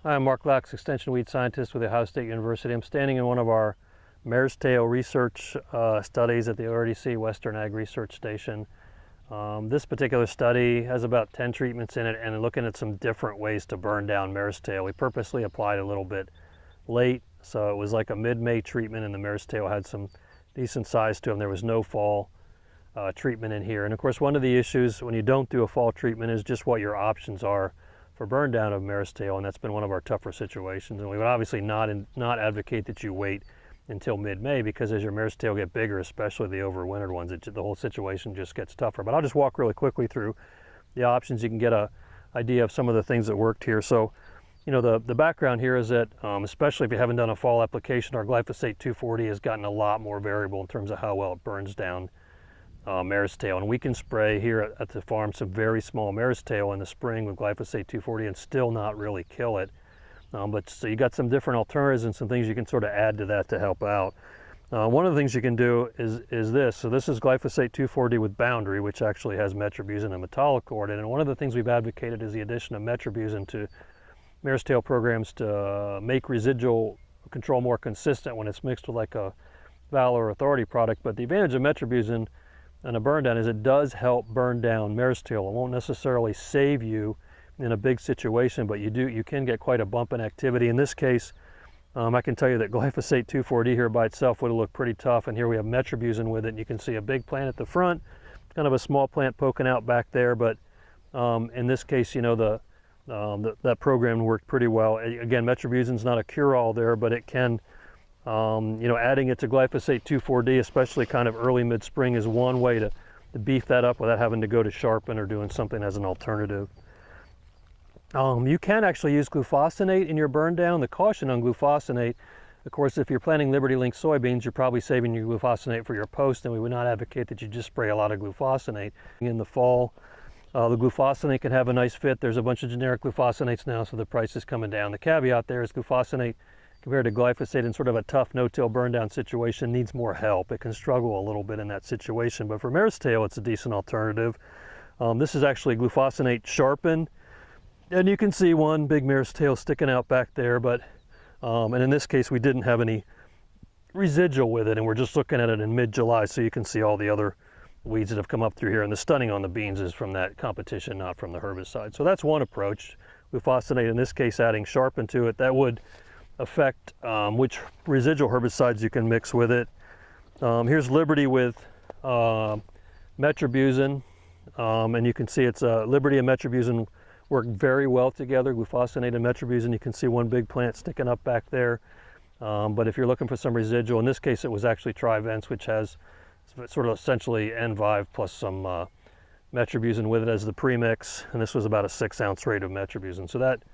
Hi, I'm Mark Lax, Extension Weed Scientist with Ohio State University. I'm standing in one of our marestail research studies at the ORDC Western Ag Research Station. This particular study has about 10 treatments in it and looking at some different ways to burn down marestail. We purposely applied a little bit late, so it was like a mid-May treatment, and the marestail had some decent size to them. There was no fall treatment in here. And of course, one of the issues when you don't do a fall treatment is just what your options are for burn down of marestail, and that's been one of our tougher situations. And we would obviously not advocate that you wait until mid-May, because as your marestail get bigger, especially the overwintered ones, the whole situation just gets tougher. But I'll just walk really quickly through the options. You can get an idea of some of the things that worked here. So, you know, the background here is that, especially if you haven't done a fall application, our glyphosate 240 has gotten a lot more variable in terms of how well it burns down marestail. And we can spray here at the farm some very small marestail in the spring with glyphosate 240 and still not really kill it. But so you got some different alternatives and some things you can sort of add to that to help out. One of the things you can do is this. So this is glyphosate 240 with Boundary, which actually has metribuzin and metolachlor. And one of the things we've advocated is the addition of metribuzin to marestail programs to make residual control more consistent when it's mixed with like a Valor Authority product. But the advantage of metribuzin and a burn down is it does help burn down marestail. It won't necessarily save you in a big situation, but you can get quite a bump in activity. In this case, I can tell you that glyphosate 240 here by itself would have looked pretty tough, and here we have metribuzin with it, and you can see a big plant at the front, kind of a small plant poking out back there, but in this case, you know, that program worked pretty well. Again, metribuzin's not a cure-all there, but it can, you know, adding it to glyphosate 240, especially kind of early mid-spring, is one way to beef that up without having to go to sharpen or doing something as an alternative. You can actually use glufosinate in your burn down. The caution on glufosinate, of course, if you're planting Liberty Link soybeans, you're probably saving your glufosinate for your post, and we would not advocate that you just spray a lot of glufosinate. In the fall, the glufosinate can have a nice fit. There's a bunch of generic glufosinates now, so the price is coming down. The caveat there is glufosinate, compared to glyphosate in sort of a tough no-till burn down situation, needs more help. It can struggle a little bit in that situation, but for marestail, it's a decent alternative. This is actually glufosinate sharpened. And you can see one big marestail sticking out back there, but and in this case we didn't have any residual with it, and we're just looking at it in mid-July, so you can see all the other weeds that have come up through here, and the stunning on the beans is from that competition, not from the herbicide. So that's one approach. Glufosinate, in this case adding sharpen to it, that would affect which residual herbicides you can mix with it. Here's Liberty with metribuzin, and you can see it's Liberty and metribuzin work very well together, glufosinate and metribuzin. You can see one big plant sticking up back there. But if you're looking for some residual, in this case it was actually Trivence, which has sort of essentially N-Vive plus some metribuzin with it as the premix, and this was about a 6-ounce rate of metribuzin. So that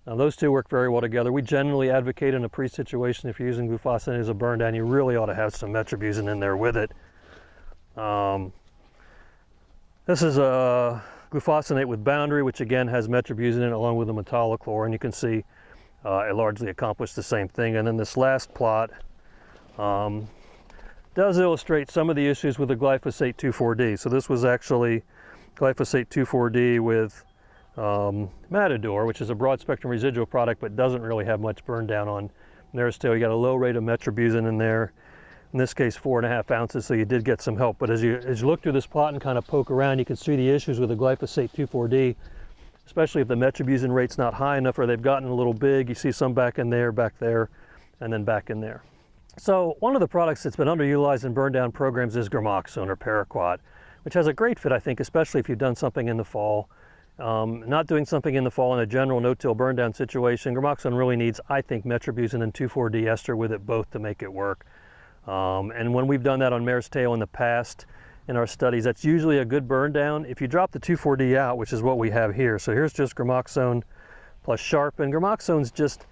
those two work very well together. We generally advocate in a pre-situation, if you're using glufosinate as a burn down, you really ought to have some metribuzin in there with it. This is a glufosinate with Boundary, which again has metribuzin in it along with the metolachlor, and you can see it largely accomplished the same thing. And then this last plot does illustrate some of the issues with the glyphosate 2,4-D. So this was actually glyphosate 2,4-D with Matador, which is a broad spectrum residual product but doesn't really have much burn down on marestail. You got a low rate of metribuzin in there. In this case, 4.5 ounces, so you did get some help. But as you look through this plot and kind of poke around, you can see the issues with the glyphosate 2,4-D, especially if the metribuzin rate's not high enough or they've gotten a little big. You see some back there, and then back in there. So one of the products that's been underutilized in burn down programs is gramoxone or paraquat, which has a great fit, I think, especially if you've done something in the fall. Not doing something in the fall in a general no-till burn down situation, gramoxone really needs, I think, metribuzin and 2,4-D ester with it both to make it work. And when we've done that on marestail in the past in our studies, that's usually a good burn down. If you drop the 2,4-D out, which is what we have here, so here's just gramoxone plus sharpen. Gramoxone's just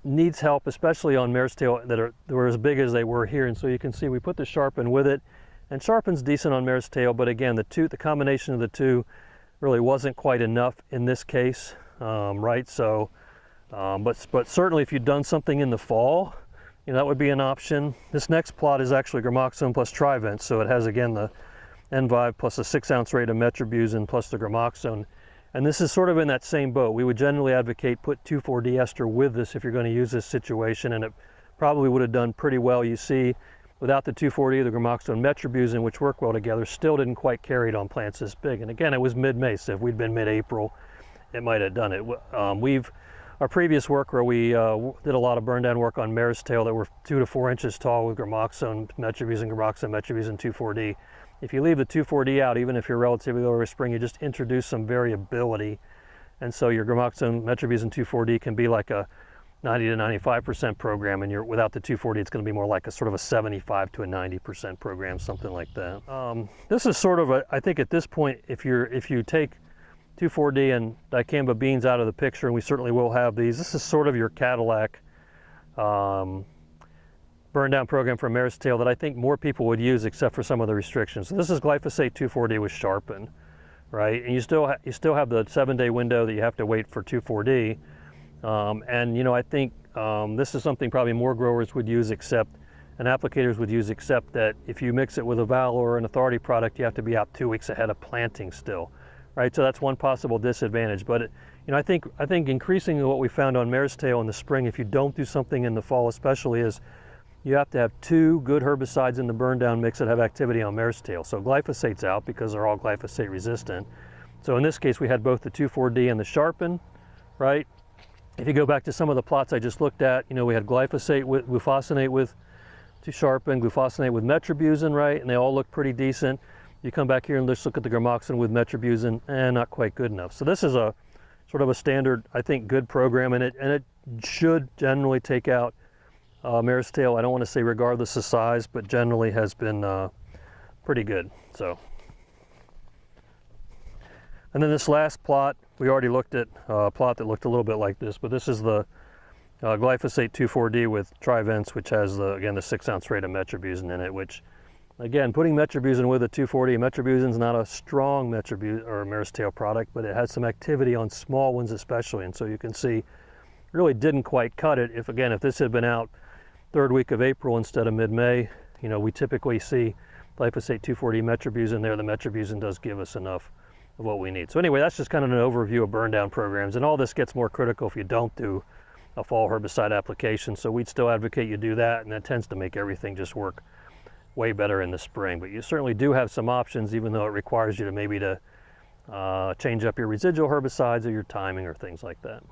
needs help, especially on marestail that were as big as they were here. And so you can see we put the sharpen with it, and sharpen's decent on marestail, but again, the combination of the two really wasn't quite enough in this case, right? So, but certainly if you'd done something in the fall, you know, that would be an option. This next plot is actually gramoxone plus Trivence, so it has again the N-Vive plus a 6-ounce rate of metribuzin plus the gramoxone. And this is sort of in that same boat. We would generally advocate put 2,4-D ester with this if you're going to use this situation, and it probably would have done pretty well. You see, without the 2,4-D, the gramoxone metribuzin, which work well together, still didn't quite carry it on plants this big. And again, it was mid-May, so if we'd been mid-April, it might have done it. Our previous work where we did a lot of burn down work on marestail that were 2 to 4 inches tall with gramoxone metribuzin, 2,4-D. If you leave the 2,4-D out, even if you're relatively lower spring, you just introduce some variability. And so your gramoxone metribuzin 2,4-D can be like a 90 to 95% program, and without the 2,4-D, it's going to be more like a sort of a 75 to a 90% program, something like that. This is sort of I think at this point, if you take 2,4-D and dicamba beans out of the picture, and we certainly will have these, this is sort of your Cadillac burn down program for marestail that I think more people would use except for some of the restrictions. So this is glyphosate 2,4-D with sharpen, right? And you still have the 7-day window that you have to wait for 2,4-D. And you know, I think this is something probably more growers would use and applicators would use, except that if you mix it with a Valor or an Authority product, you have to be out 2 weeks ahead of planting still, right? So that's one possible disadvantage. But you know, I think increasingly what we found on marestail in the spring, if you don't do something in the fall especially, is you have to have 2 good herbicides in the burn down mix that have activity on marestail. So glyphosate's out because they're all glyphosate resistant. So in this case, we had both the 2,4-D and the sharpen, right? If you go back to some of the plots I just looked at, you know, we had glyphosate with glufosinate with sharpen, glufosinate with metribuzin, right? And they all look pretty decent. You come back here and just look at the gramoxone with metribuzin, and not quite good enough. So this is a sort of a standard, I think, good program, and it should generally take out marestail. I don't want to say regardless of size, but generally has been pretty good. So, and then this last plot, we already looked at a plot that looked a little bit like this, but this is the glyphosate 2,4-D with Trivence, which has again the 6-ounce rate of metribuzin in it, which again, putting metribuzin with a 2,4-D, metribuzin is not a strong metribuzin or marestail product, but it has some activity on small ones especially, and so you can see really didn't quite cut it. If this had been out 3rd week of April instead of mid-May, you know, we typically see glyphosate 2,4-D metribuzin there. The metribuzin does give us enough of what we need. So anyway, that's just kind of an overview of burn down programs, and all this gets more critical if you don't do a fall herbicide application. So we'd still advocate you do that, and that tends to make everything just work way better in the spring. But you certainly do have some options, even though it requires you to maybe change up your residual herbicides or your timing or things like that.